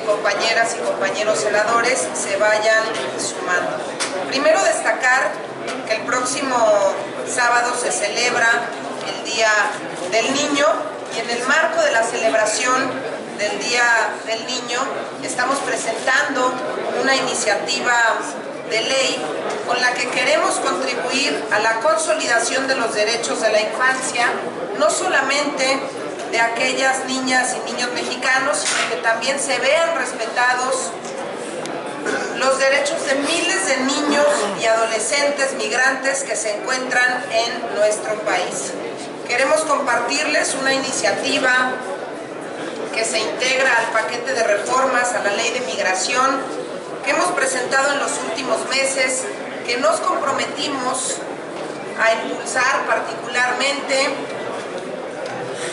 compañeras y compañeros senadores se vayan sumando. Primero destacar que el próximo sábado se celebra el Día del Niño y en el marco de la celebración del Día del Niño estamos presentando una iniciativa de ley con la que queremos contribuir a la consolidación de los derechos de la infancia, no solamente de aquellas niñas y niños mexicanos, sino que también se vean respetados los derechos de miles de niños y adolescentes migrantes que se encuentran en nuestro país. Queremos compartirles una iniciativa que se integra al paquete de reformas a la Ley de Migración que hemos presentado en los últimos meses, que nos comprometimos a impulsar particularmente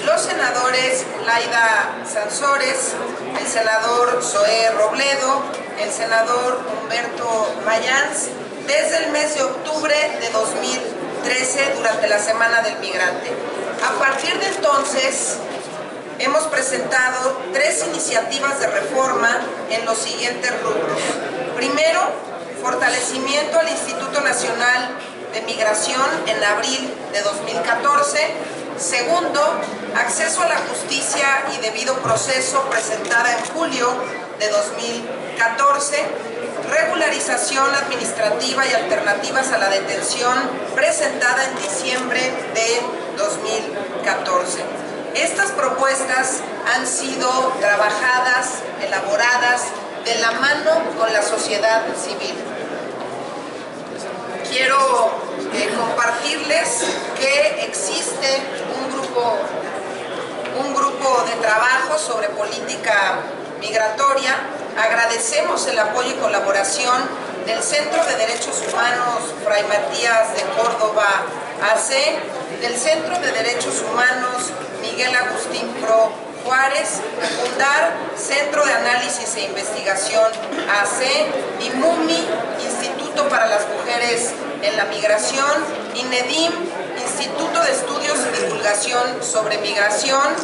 los senadores Laida Sansores, el senador Zoé Robledo, el senador Humberto Mayans, desde el mes de octubre de 2013 durante la Semana del Migrante. A partir de entonces hemos presentado 3 iniciativas de reforma en los siguientes rubros. Primero, fortalecimiento al Instituto Nacional de Migración en abril de 2014. Segundo, acceso a la justicia y debido proceso, presentada en julio de 2014. Regularización administrativa y alternativas a la detención, presentada en diciembre de 2014. Estas propuestas han sido trabajadas, elaboradas de la mano con la sociedad civil. Quiero compartirles que existe un grupo de trabajo sobre política migratoria. Agradecemos el apoyo y colaboración del Centro de Derechos Humanos Fray Matías de Córdoba AC, del Centro de Derechos Humanos Miguel Agustín Pro Juárez, Fundar, Centro de Análisis e Investigación AC, IMUMI, Instituto para las Mujeres en la Migración, INEDIM, Instituto de Estudios y Divulgación sobre Migración,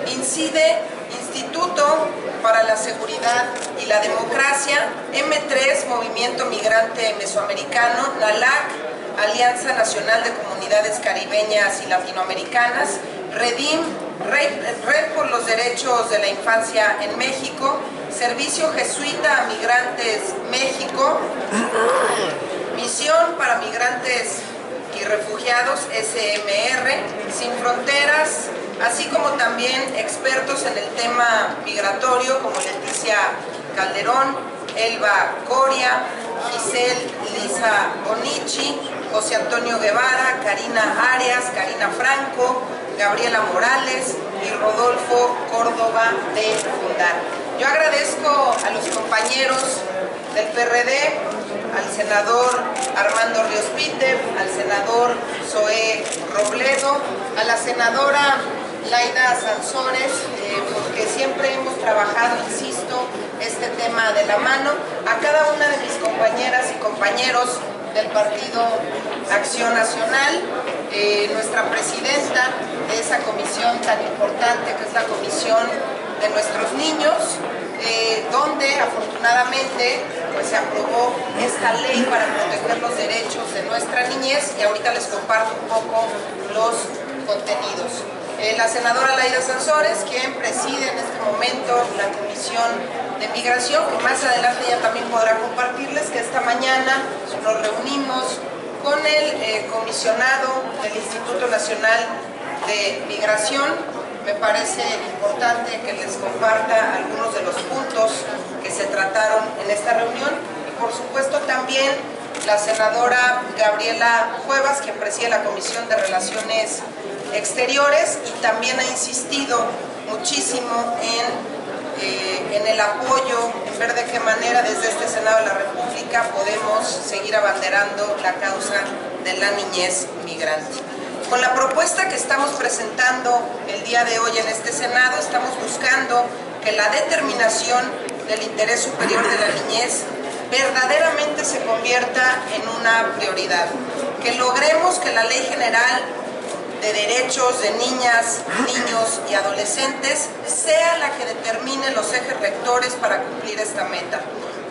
INCIDE, Instituto para la Seguridad y la Democracia, M3, Movimiento Migrante Mesoamericano, NALAC, Alianza Nacional de Comunidades Caribeñas y Latinoamericanas, REDIM, Red por los Derechos de la Infancia en México, Servicio Jesuita a Migrantes México, Misión para Migrantes y Refugiados, SMR, Sin Fronteras, así como también expertos en el tema migratorio como Leticia Calderón, Elba Coria, Giselle Lisa Bonici, José Antonio Guevara, Karina Arias, Karina Franco, Gabriela Morales y Rodolfo Córdoba de Fundar. Yo agradezco a los compañeros del PRD, al senador Armando Ríos Peter, al senador Zoé Robledo, a la senadora Laida Sansores, porque siempre hemos trabajado, insisto, este tema de la mano, a cada una de mis compañeras y compañeros del Partido Acción Nacional, nuestra presidenta de esa comisión tan importante que es la Comisión de Nuestros Niños, donde afortunadamente pues, se aprobó esta ley para proteger los derechos de nuestra niñez, y ahorita les comparto un poco los contenidos. La senadora Laida Sansores, quien preside en este momento la Comisión de Migración, que más adelante ella también podrá compartirles que esta mañana nos reunimos con el comisionado del Instituto Nacional de Migración. Me parece importante que les comparta algunos de los puntos que se trataron en esta reunión, y por supuesto también la senadora Gabriela Cuevas, quien preside la Comisión de Relaciones Exteriores y también ha insistido muchísimo en el apoyo, en ver de qué manera desde este Senado de la República podemos seguir abanderando la causa de la niñez migrante. Con la propuesta que estamos presentando el día de hoy en este Senado, estamos buscando que la determinación del interés superior de la niñez verdaderamente se convierta en una prioridad, que logremos que la Ley General de Derechos de Niñas, Niños y Adolescentes sea la que determine los ejes rectores actores para cumplir esta meta.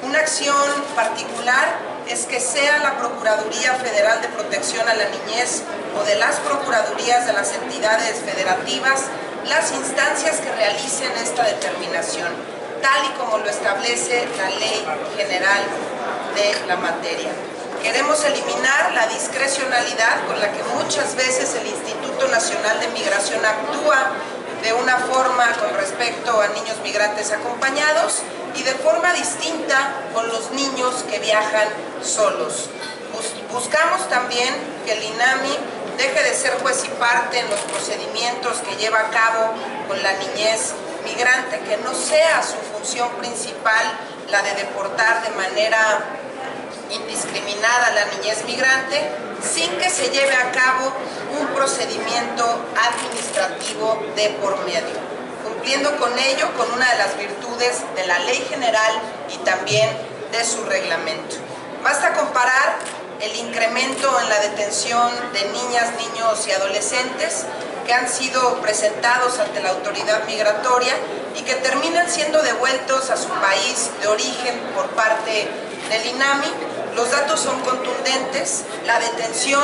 Una acción particular es que sea la Procuraduría Federal de Protección a la Niñez o de las Procuradurías de las entidades federativas las instancias que realicen esta determinación, tal y como lo establece la Ley General de la materia. Queremos eliminar la discrecionalidad con la que muchas veces el Instituto Nacional de Migración actúa de una forma con respecto a niños migrantes acompañados y de forma distinta con los niños que viajan solos. Buscamos también que el INAMI deje de ser juez y parte en los procedimientos que lleva a cabo con la niñez migrante, que no sea su función principal la de deportar de manera indiscriminada a la niñez migrante, sin que se lleve a cabo un procedimiento administrativo de por medio, cumpliendo con ello con una de las virtudes de la Ley General y también de su reglamento. Basta comparar el incremento en la detención de niñas, niños y adolescentes que han sido presentados ante la autoridad migratoria y que terminan siendo devueltos a su país de origen por parte del INAMI. Los datos son contundentes. La detención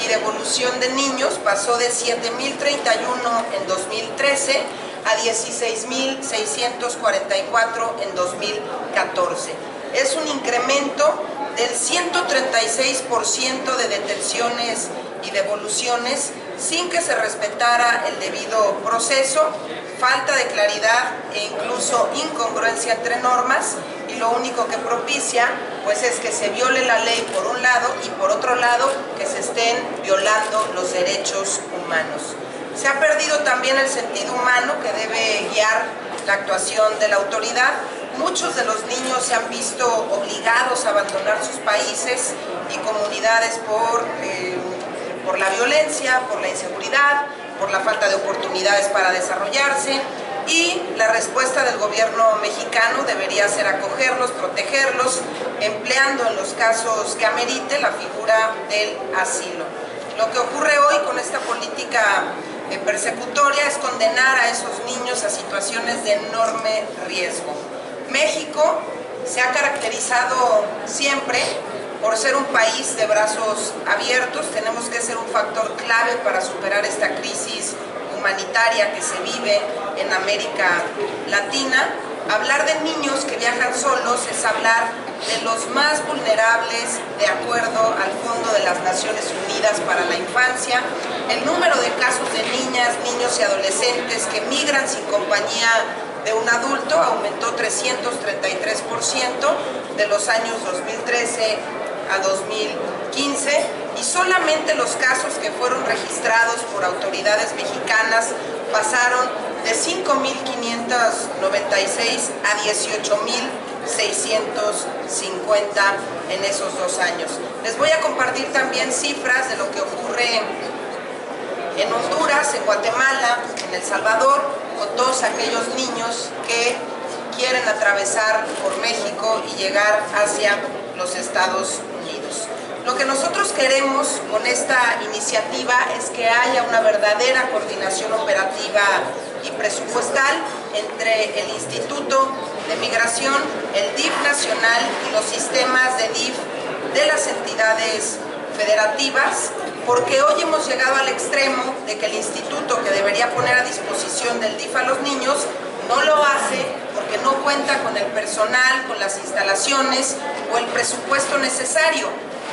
y devolución de niños pasó de 7.031 en 2013 a 16.644 en 2014. Es un incremento del 136% de detenciones y devoluciones sin que se respetara el debido proceso, falta de claridad e incluso incongruencia entre normas, y lo único que propicia pues es que se viole la ley por un lado y por otro lado que se estén violando los derechos humanos. Se ha perdido también el sentido humano que debe guiar la actuación de la autoridad. Muchos de los niños se han visto obligados a abandonar sus países y comunidades por la violencia, por la inseguridad, por la falta de oportunidades para desarrollarse, y la respuesta del gobierno mexicano debería ser acogerlos, protegerlos, empleando en los casos que amerite la figura del asilo. Lo que ocurre hoy con esta política persecutoria es condenar a esos niños a situaciones de enorme riesgo. México se ha caracterizado siempre por ser un país de brazos abiertos. Tenemos que ser un factor clave para superar esta crisis humanitaria que se vive en América Latina. Hablar de niños que viajan solos es hablar de los más vulnerables de acuerdo al Fondo de las Naciones Unidas para la Infancia. El número de casos de niñas, niños y adolescentes que migran sin compañía de un adulto aumentó 333% de los años 2013 a 2015, y solamente los casos que fueron registrados por autoridades mexicanas pasaron de 5.596 a 18.650 en esos 2 años. Les voy a compartir también cifras de lo que ocurre en Honduras, en Guatemala, en El Salvador, con todos aquellos niños que quieren atravesar por México y llegar hacia los Estados Unidos. Lo que nosotros queremos con esta iniciativa es que haya una verdadera coordinación operativa y presupuestal entre el Instituto de Migración, el DIF nacional y los sistemas de DIF de las entidades federativas, porque hoy hemos llegado al extremo de que el instituto, que debería poner a disposición del DIF a los niños, no lo hace porque no cuenta con el personal, con las instalaciones o el presupuesto necesario,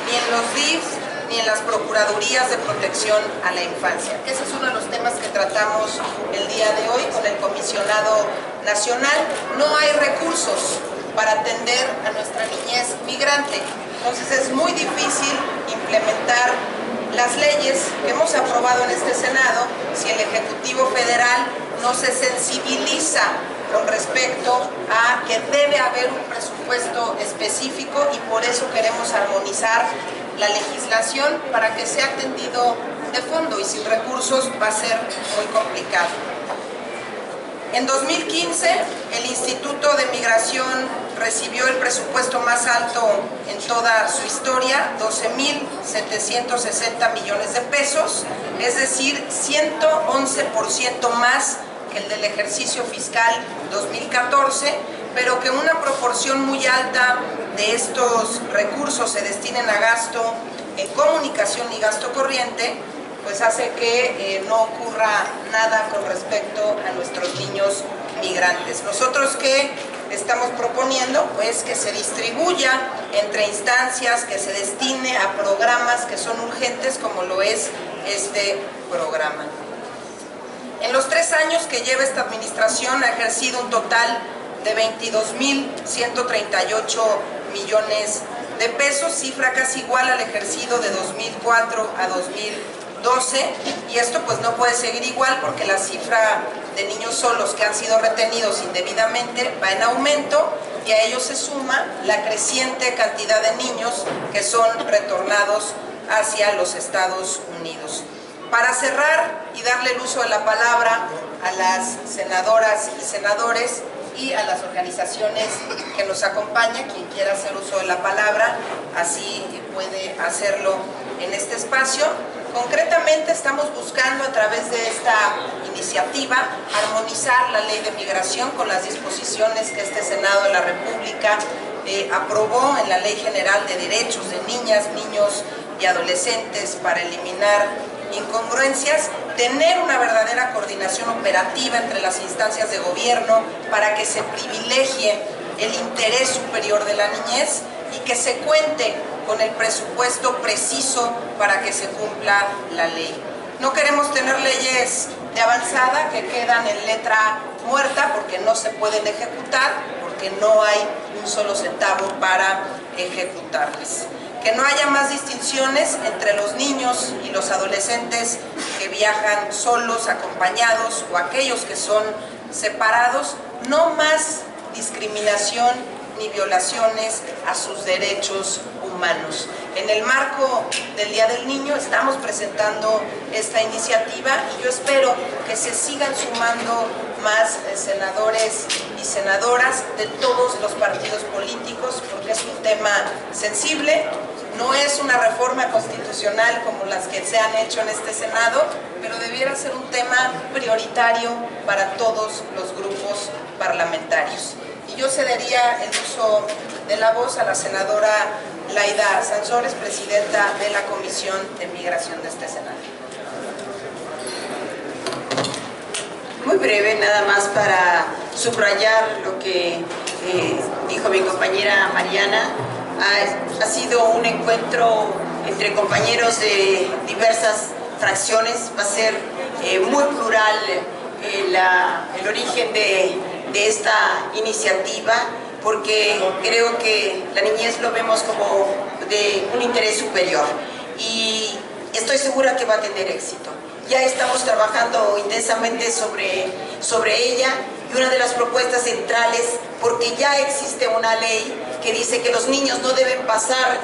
ni en los DIF ni en las Procuradurías de Protección a la Infancia. Ese es uno de los temas que tratamos el día de hoy con el comisionado nacional. No hay recursos para atender a nuestra niñez migrante, entonces es muy difícil implementar las leyes que hemos aprobado en este Senado si el Ejecutivo Federal no se sensibiliza con respecto a que debe haber un presupuesto específico, y por eso queremos armonizar la legislación para que sea atendido de fondo, y sin recursos va a ser muy complicado. En 2015, el Instituto de Migración recibió el presupuesto más alto en toda su historia, 12.760 millones de pesos, es decir, 111% más que el del ejercicio fiscal 2014, pero que una proporción muy alta de estos recursos se destinen a gasto en comunicación y gasto corriente, pues hace que no ocurra nada con respecto a nuestros niños migrantes. Nosotros, ¿qué estamos proponiendo? Pues que se distribuya entre instancias, que se destine a programas que son urgentes, como lo es este programa. En los 3 años que lleva esta administración ha ejercido un total de 22.138 millones de pesos, cifra casi igual al ejercido de 2004 a 2012, y esto pues no puede seguir igual porque la cifra de niños solos que han sido retenidos indebidamente va en aumento, y a ello se suma la creciente cantidad de niños que son retornados hacia los Estados Unidos. Para cerrar y darle el uso de la palabra a las senadoras y senadores y a las organizaciones que nos acompañan, quien quiera hacer uso de la palabra, así puede hacerlo en este espacio. Concretamente estamos buscando a través de esta iniciativa armonizar la ley de migración con las disposiciones que este Senado de la República aprobó en la Ley General de Derechos de Niñas, Niños y Adolescentes para eliminar incongruencias, tener una verdadera coordinación operativa entre las instancias de gobierno para que se privilegie el interés superior de la niñez y que se cuente con el presupuesto preciso para que se cumpla la ley. No queremos tener leyes de avanzada que quedan en letra muerta porque no se pueden ejecutar, porque no hay un solo centavo para ejecutarlas. Que no haya más distinciones entre los niños y los adolescentes que viajan solos, acompañados, o aquellos que son separados. No más discriminación ni violaciones a sus derechos humanos. En el marco del Día del Niño estamos presentando esta iniciativa y yo espero que se sigan sumando más senadores y senadoras de todos los partidos políticos, porque es un tema sensible. No es una reforma constitucional como las que se han hecho en este Senado, pero debiera ser un tema prioritario para todos los grupos parlamentarios. Y yo cedería el uso de la voz a la senadora Laida Sansores, presidenta de la Comisión de Migración de este Senado. Muy breve, nada más para subrayar lo que dijo mi compañera Mariana. Ha sido un encuentro entre compañeros de diversas fracciones, va a ser muy plural el origen de esta iniciativa, porque creo que la niñez lo vemos como de un interés superior y estoy segura que va a tener éxito. Ya estamos trabajando intensamente sobre ella, y una de las propuestas centrales, porque ya existe una ley que dice que los niños no deben pasar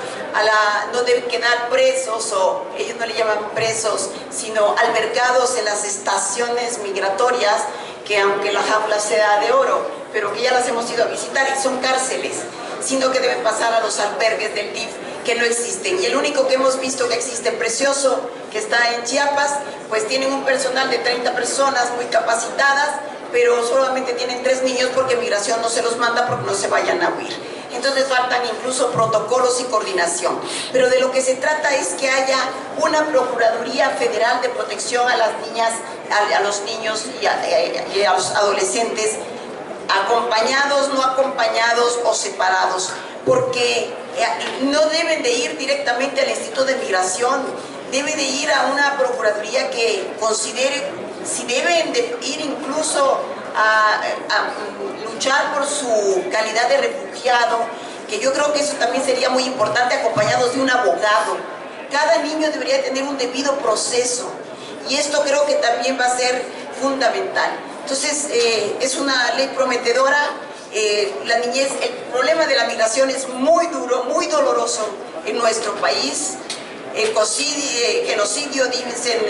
no deben quedar presos, o ellos no le llaman presos, sino albergados en las estaciones migratorias, que aunque la jaula sea de oro, pero que ya las hemos ido a visitar y son cárceles, sino que deben pasar a los albergues del DIF, que no existen. Y el único que hemos visto que existe, precioso, que está en Chiapas, pues tienen un personal de 30 personas muy capacitadas, pero solamente tienen 3 niños porque migración no se los manda porque no se vayan a huir. Entonces faltan incluso protocolos y coordinación. Pero de lo que se trata es que haya una Procuraduría Federal de Protección a las niñas, a los niños y a los adolescentes, acompañados, no acompañados o separados, porque no deben de ir directamente al Instituto de Migración, debe de ir a una Procuraduría que considere si deben de ir incluso a luchar por su calidad de refugiado, que yo creo que eso también sería muy importante, acompañados de un abogado. Cada niño debería tener un debido proceso, y esto creo que también va a ser fundamental. Entonces, es una ley prometedora. La niñez, el problema de la migración es muy duro, muy doloroso en nuestro país. El genocidio, dicen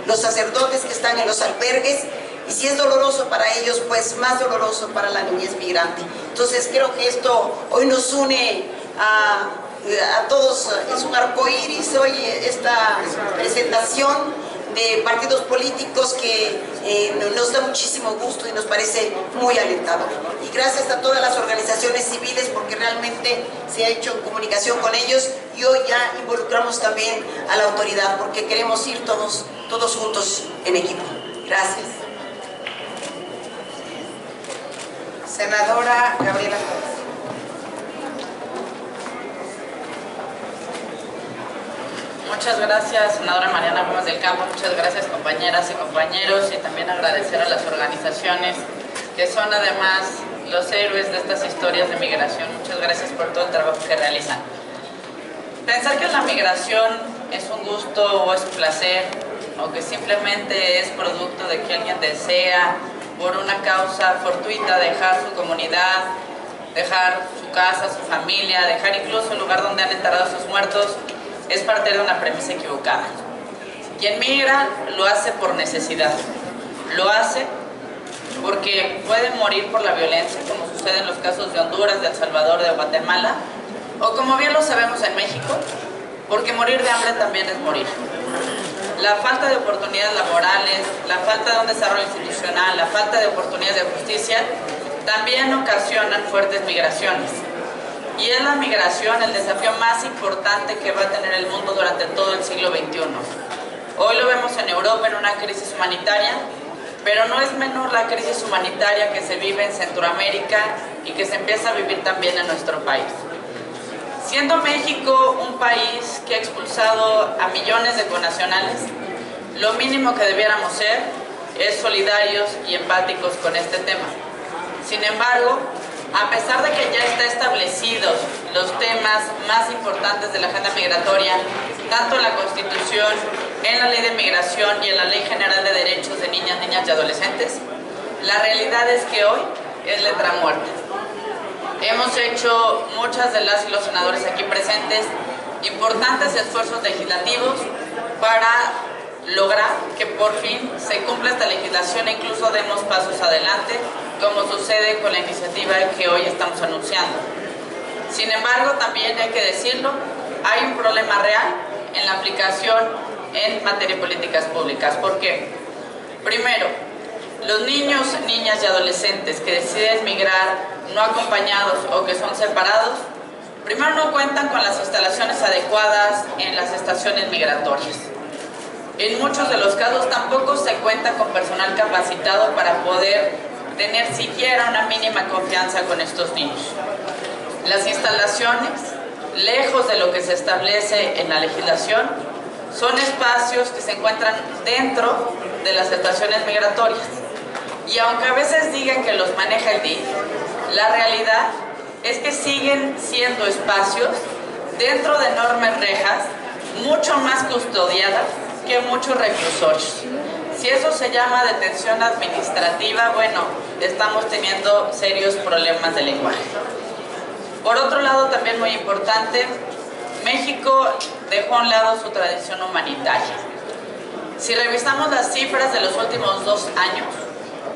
los sacerdotes que están en los albergues, y si es doloroso para ellos, pues más doloroso para la niñez migrante. Entonces creo que esto hoy nos une a todos, es un arcoíris hoy esta presentación de partidos políticos que nos da muchísimo gusto y nos parece muy alentador. Y gracias a todas las organizaciones civiles, porque realmente se ha hecho comunicación con ellos, y hoy ya involucramos también a la autoridad, porque queremos ir todos juntos en equipo. Gracias. Senadora Gabriela Gómez. Muchas gracias, senadora Mariana Gómez del Campo, muchas gracias compañeras y compañeros, y también agradecer a las organizaciones que son además los héroes de estas historias de migración. Muchas gracias por todo el trabajo que realizan. Pensar que la migración es un gusto o es un placer, o que simplemente es producto de que alguien desea por una causa fortuita dejar su comunidad, dejar su casa, su familia, dejar incluso el lugar donde han enterrado a sus muertos, es parte de una premisa equivocada. Quien migra lo hace por necesidad, lo hace porque puede morir por la violencia, como sucede en los casos de Honduras, de El Salvador, de Guatemala, o como bien lo sabemos en México, porque morir de hambre también es morir. La falta de oportunidades laborales, la falta de un desarrollo institucional, la falta de oportunidades de justicia, también ocasionan fuertes migraciones. Y es la migración el desafío más importante que va a tener el mundo durante todo el siglo XXI. Hoy lo vemos en Europa en una crisis humanitaria, pero no es menor la crisis humanitaria que se vive en Centroamérica y que se empieza a vivir también en nuestro país. Siendo México un país que ha expulsado a millones de connacionales, lo mínimo que debiéramos ser es solidarios y empáticos con este tema. Sin embargo, a pesar de que ya están establecidos los temas más importantes de la agenda migratoria, tanto en la Constitución, en la Ley de Migración y en la Ley General de Derechos de Niñas, Niñas y Adolescentes, la realidad es que hoy es letra muerta. Hemos hecho, muchas de las y los senadores aquí presentes, importantes esfuerzos legislativos para lograr que por fin se cumpla esta legislación e incluso demos pasos adelante, como sucede con la iniciativa que hoy estamos anunciando. Sin embargo, también hay que decirlo, hay un problema real en la aplicación en materia de políticas públicas. ¿Por qué? Primero, los niños, niñas y adolescentes que deciden migrar no acompañados o que son separados, primero no cuentan con las instalaciones adecuadas en las estaciones migratorias. En muchos de los casos tampoco se cuenta con personal capacitado para poder tener siquiera una mínima confianza con estos niños. Las instalaciones, lejos de lo que se establece en la legislación, son espacios que se encuentran dentro de las estaciones migratorias. Y aunque a veces digan que los maneja el DIF, la realidad es que siguen siendo espacios dentro de enormes rejas, mucho más custodiadas que muchos reclusorios. Si eso se llama detención administrativa, bueno, estamos teniendo serios problemas de lenguaje. Por otro lado, también muy importante, México dejó a un lado su tradición humanitaria. Si revisamos las cifras de los últimos 2 años,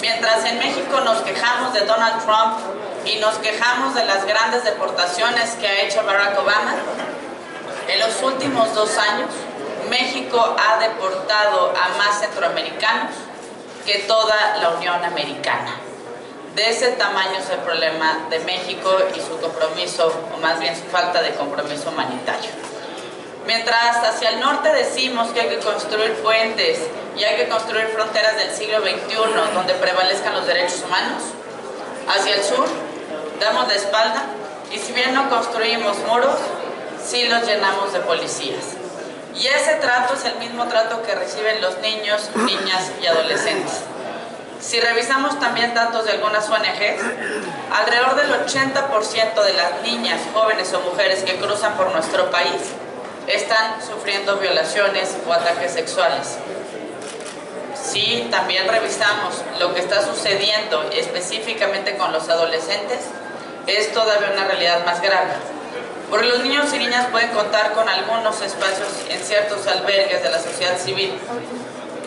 mientras en México nos quejamos de Donald Trump y nos quejamos de las grandes deportaciones que ha hecho Barack Obama, en los últimos 2 años, México ha deportado a más centroamericanos que toda la Unión Americana. De ese tamaño es el problema de México y su compromiso, o más bien su falta de compromiso humanitario. Mientras hacia el norte decimos que hay que construir puentes y hay que construir fronteras del siglo XXI donde prevalezcan los derechos humanos, hacia el sur damos la espalda y si bien no construimos muros, sí los llenamos de policías. Y ese trato es el mismo trato que reciben los niños, niñas y adolescentes. Si revisamos también datos de algunas ONGs, alrededor del 80% de las niñas, jóvenes o mujeres que cruzan por nuestro país están sufriendo violaciones o ataques sexuales. Si también revisamos lo que está sucediendo específicamente con los adolescentes, es todavía una realidad más grave. Porque los niños y niñas pueden contar con algunos espacios en ciertos albergues de la sociedad civil,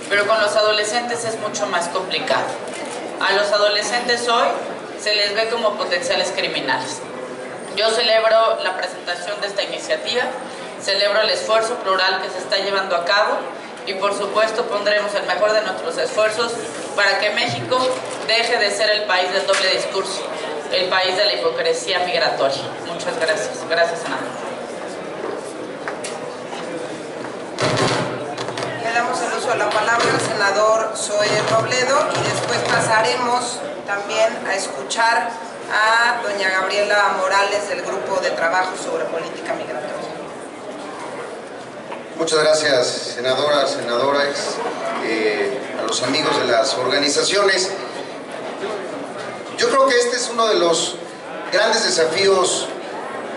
pero con los adolescentes es mucho más complicado. A los adolescentes hoy se les ve como potenciales criminales. Yo celebro la presentación de esta iniciativa, celebro el esfuerzo plural que se está llevando a cabo y por supuesto pondremos el mejor de nuestros esfuerzos para que México deje de ser el país del doble discurso. el país de la hipocresía migratoria. Muchas gracias. Gracias, senador. Le damos el uso de la palabra al senador Zoe Robledo y después pasaremos también a escuchar a doña Gabriela Morales del Grupo de Trabajo sobre Política Migratoria. Muchas gracias, senadoras, senadores, a los amigos de las organizaciones. Yo creo que este es uno de los grandes desafíos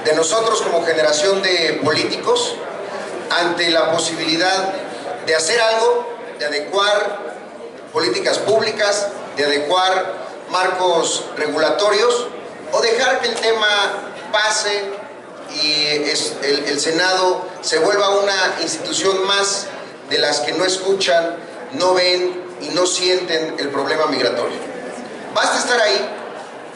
de nosotros como generación de políticos ante la posibilidad de hacer algo, de adecuar políticas públicas, de adecuar marcos regulatorios o dejar que el tema pase y el Senado se vuelva una institución más de las que no escuchan, no ven y no sienten el problema migratorio. Basta estar ahí,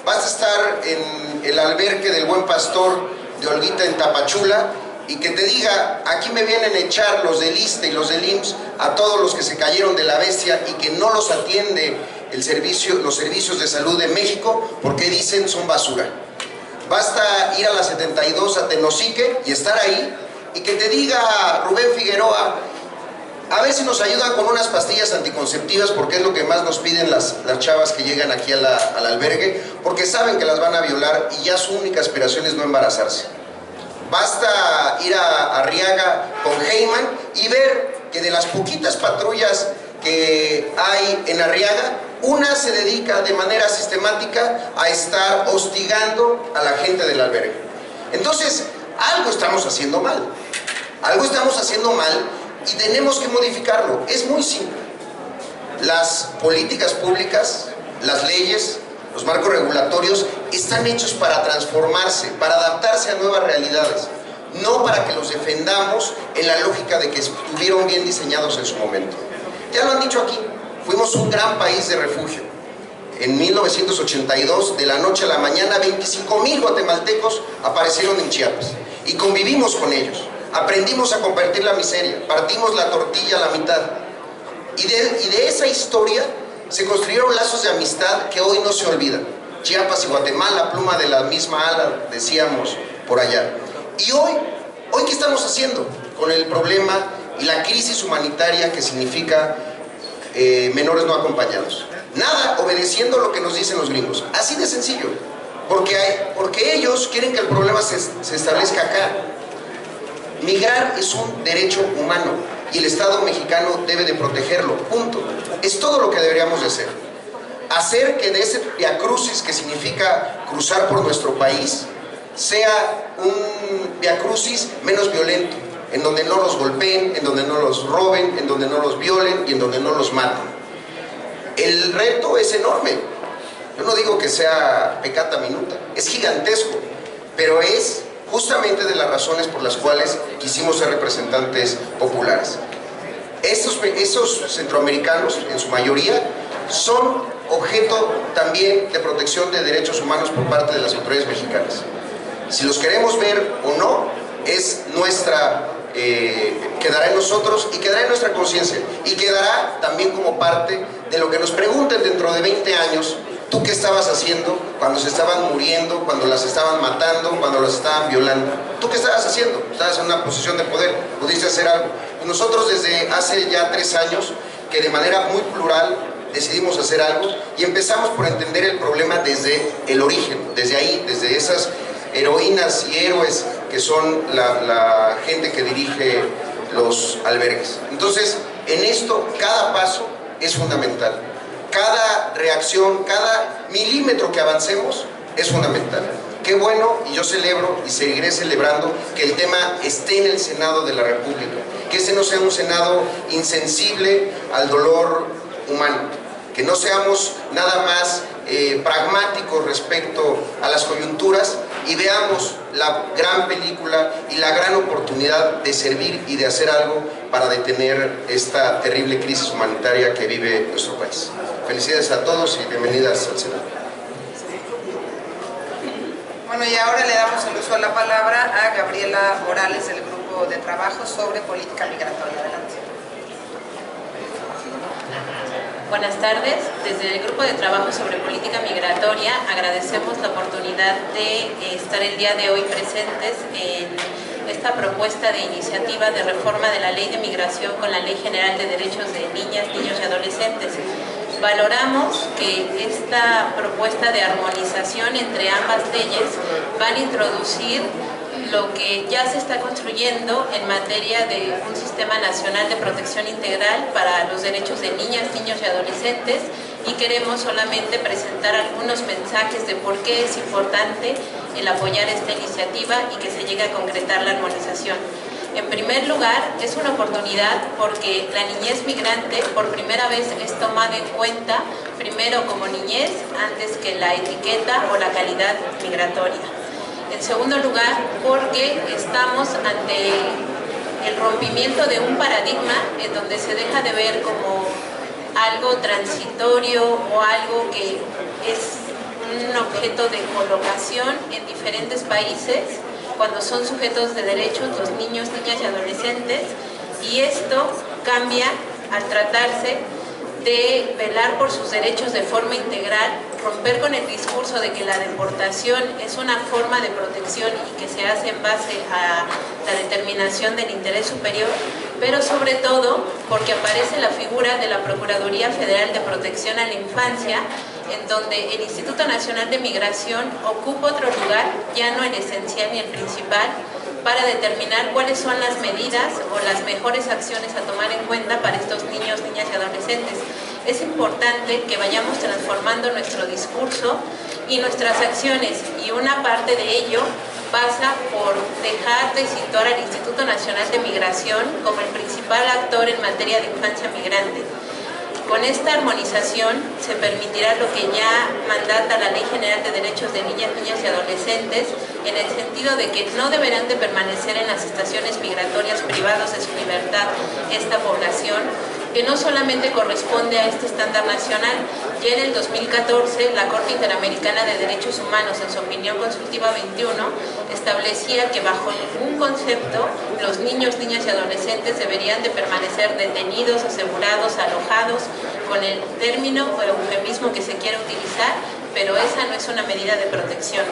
basta estar en el albergue del Buen Pastor de Olguita en Tapachula y que te diga, aquí me vienen a echar los del ISSSTE y los del IMSS a todos los que se cayeron de la bestia y que no los atiende los servicios de salud de México porque dicen son basura. Basta ir a la 72 a Tenosique y estar ahí y que te diga Rubén Figueroa, a ver si nos ayudan con unas pastillas anticonceptivas porque es lo que más nos piden las chavas que llegan aquí al albergue porque saben que las van a violar y ya su única aspiración es no embarazarse. Basta ir a Arriaga con Heyman y ver que de las poquitas patrullas que hay en Arriaga, una se dedica de manera sistemática a estar hostigando a la gente del albergue. Entonces, algo estamos haciendo mal. Algo estamos haciendo mal y tenemos que modificarlo. Es muy simple. Las políticas públicas, las leyes, los marcos regulatorios están hechos para transformarse, para adaptarse a nuevas realidades, no para que los defendamos en la lógica de que estuvieron bien diseñados en su momento. Ya lo han dicho aquí, fuimos un gran país de refugio. En 1982, de la noche a la mañana, 25,000 guatemaltecos aparecieron en Chiapas y convivimos con ellos. Aprendimos a compartir la miseria, partimos la tortilla a la mitad. Y de esa historia se construyeron lazos de amistad que hoy no se olvidan. Chiapas y Guatemala, pluma de la misma ala, decíamos por allá. Y hoy ¿qué estamos haciendo con el problema y la crisis humanitaria que significa menores no acompañados? Nada, obedeciendo lo que nos dicen los gringos. Así de sencillo. Porque ellos quieren que el problema se establezca acá. Migrar es un derecho humano y el Estado mexicano debe de protegerlo, punto. Es todo lo que deberíamos de hacer. Hacer que de ese viacrucis que significa cruzar por nuestro país sea un viacrucis menos violento, en donde no los golpeen, en donde no los roben, en donde no los violen y en donde no los maten. El reto es enorme. Yo no digo que sea peccata minuta, es gigantesco, pero es justamente de las razones por las cuales quisimos ser representantes populares. Estos centroamericanos, en su mayoría, son objeto también de protección de derechos humanos por parte de las autoridades mexicanas. Si los queremos ver o no, es nuestra, quedará en nosotros y quedará en nuestra conciencia y quedará también como parte de lo que nos pregunten dentro de 20 años. ¿Tú qué estabas haciendo cuando se estaban muriendo, cuando las estaban matando, cuando las estaban violando? ¿Tú qué estabas haciendo? Estabas en una posición de poder, pudiste hacer algo. Y nosotros desde hace ya 3 años, que de manera muy plural decidimos hacer algo y empezamos por entender el problema desde el origen, desde ahí, desde esas heroínas y héroes que son la gente que dirige los albergues. Entonces, en esto, cada paso es fundamental. Cada reacción, cada milímetro que avancemos es fundamental. Qué bueno, y yo celebro y seguiré celebrando que el tema esté en el Senado de la República, que ese no sea un Senado insensible al dolor humano, que no seamos nada más pragmáticos respecto a las coyunturas y veamos la gran película y la gran oportunidad de servir y de hacer algo para detener esta terrible crisis humanitaria que vive nuestro país. Felicidades a todos y bienvenidas al Senado. Bueno, y ahora le damos el uso de la palabra a Gabriela Morales del Grupo de Trabajo sobre Política Migratoria. Adelante. Buenas tardes. Desde el Grupo de Trabajo sobre Política Migratoria agradecemos la oportunidad de estar el día de hoy presentes en esta propuesta de iniciativa de reforma de la Ley de Migración con la Ley General de Derechos de Niñas, Niños y Adolescentes. Valoramos que esta propuesta de armonización entre ambas leyes van a introducir lo que ya se está construyendo en materia de un sistema nacional de protección integral para los derechos de niñas, niños y adolescentes, y queremos solamente presentar algunos mensajes de por qué es importante el apoyar esta iniciativa y que se llegue a concretar la armonización. En primer lugar, es una oportunidad porque la niñez migrante por primera vez es tomada en cuenta primero como niñez antes que la etiqueta o la calidad migratoria. En segundo lugar, porque estamos ante el rompimiento de un paradigma en donde se deja de ver como algo transitorio o algo que es un objeto de colocación en diferentes países cuando son sujetos de derechos los niños, niñas y adolescentes, y esto cambia al tratarse de velar por sus derechos de forma integral, romper con el discurso de que la deportación es una forma de protección y que se hace en base a la determinación del interés superior, pero sobre todo porque aparece la figura de la Procuraduría Federal de Protección a la Infancia, en donde el Instituto Nacional de Migración ocupa otro lugar, ya no el esencial ni el principal, para determinar cuáles son las medidas o las mejores acciones a tomar en cuenta para estos niños, niñas y adolescentes. Es importante que vayamos transformando nuestro discurso y nuestras acciones, y una parte de ello pasa por dejar de situar al Instituto Nacional de Migración como el principal actor en materia de infancia migrante. Con esta armonización se permitirá lo que ya mandata la Ley General de Derechos de Niñas, Niños y Adolescentes, en el sentido de que no deberán de permanecer en las estaciones migratorias privados de su libertad esta población, que no solamente corresponde a este estándar nacional. Ya en el 2014 la Corte Interamericana de Derechos Humanos, en su opinión consultiva 21, establecía que bajo ningún concepto los niños, niñas y adolescentes deberían de permanecer detenidos, asegurados, alojados, con el término o eufemismo que se quiera utilizar, pero esa no es una medida de protección.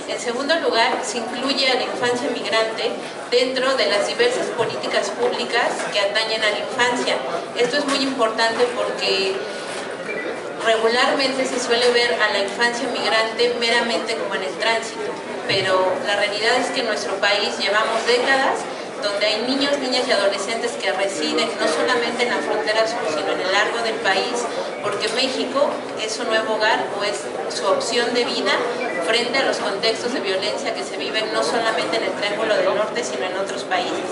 En segundo lugar, se incluye a la infancia migrante dentro de las diversas políticas públicas que atañen a la infancia. Esto es muy importante porque regularmente se suele ver a la infancia migrante meramente como en el tránsito, pero la realidad es que en nuestro país llevamos décadas donde hay niños, niñas y adolescentes que residen no solamente en la frontera sur, sino en el largo del país, porque México es su nuevo hogar o es su opción de vida frente a los contextos de violencia que se viven no solamente en el Triángulo del Norte, sino en otros países.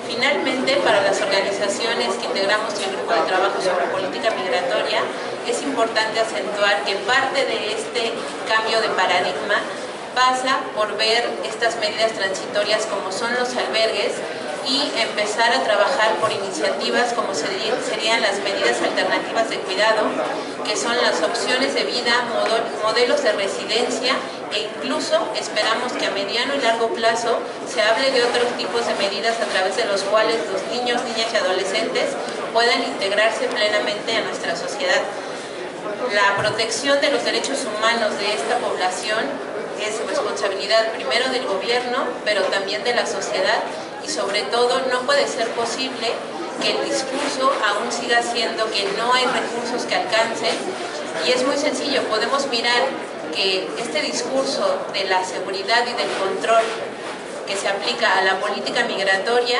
Finalmente, para las organizaciones que integramos el Grupo de Trabajo sobre Política Migratoria, es importante acentuar que parte de este cambio de paradigma pasa por ver estas medidas transitorias como son los albergues y empezar a trabajar por iniciativas como serían las medidas alternativas de cuidado, que son las opciones de vida, modelos de residencia, e incluso esperamos que a mediano y largo plazo se hable de otros tipos de medidas a través de los cuales los niños, niñas y adolescentes puedan integrarse plenamente a nuestra sociedad. La protección de los derechos humanos de esta población es responsabilidad primero del gobierno, pero también de la sociedad, y sobre todo no puede ser posible que el discurso aún siga siendo que no hay recursos que alcancen, y es muy sencillo. Podemos mirar que este discurso de la seguridad y del control que se aplica a la política migratoria,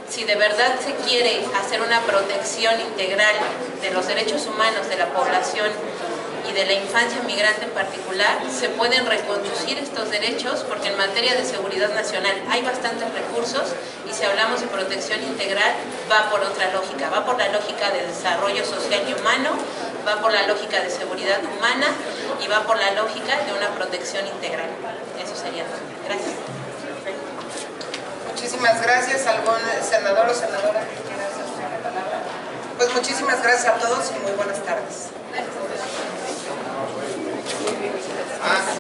si de verdad se quiere hacer una protección integral de los derechos humanos de la población y de la infancia migrante en particular, se pueden reconducir estos derechos, porque en materia de seguridad nacional hay bastantes recursos, y si hablamos de protección integral va por otra lógica, va por la lógica de desarrollo social y humano, va por la lógica de seguridad humana y va por la lógica de una protección integral. Eso sería todo. Gracias. Muchísimas gracias. ¿Algún senador o senadora que quiera hacer uso de la palabra? Pues muchísimas gracias a todos y muy buenas tardes.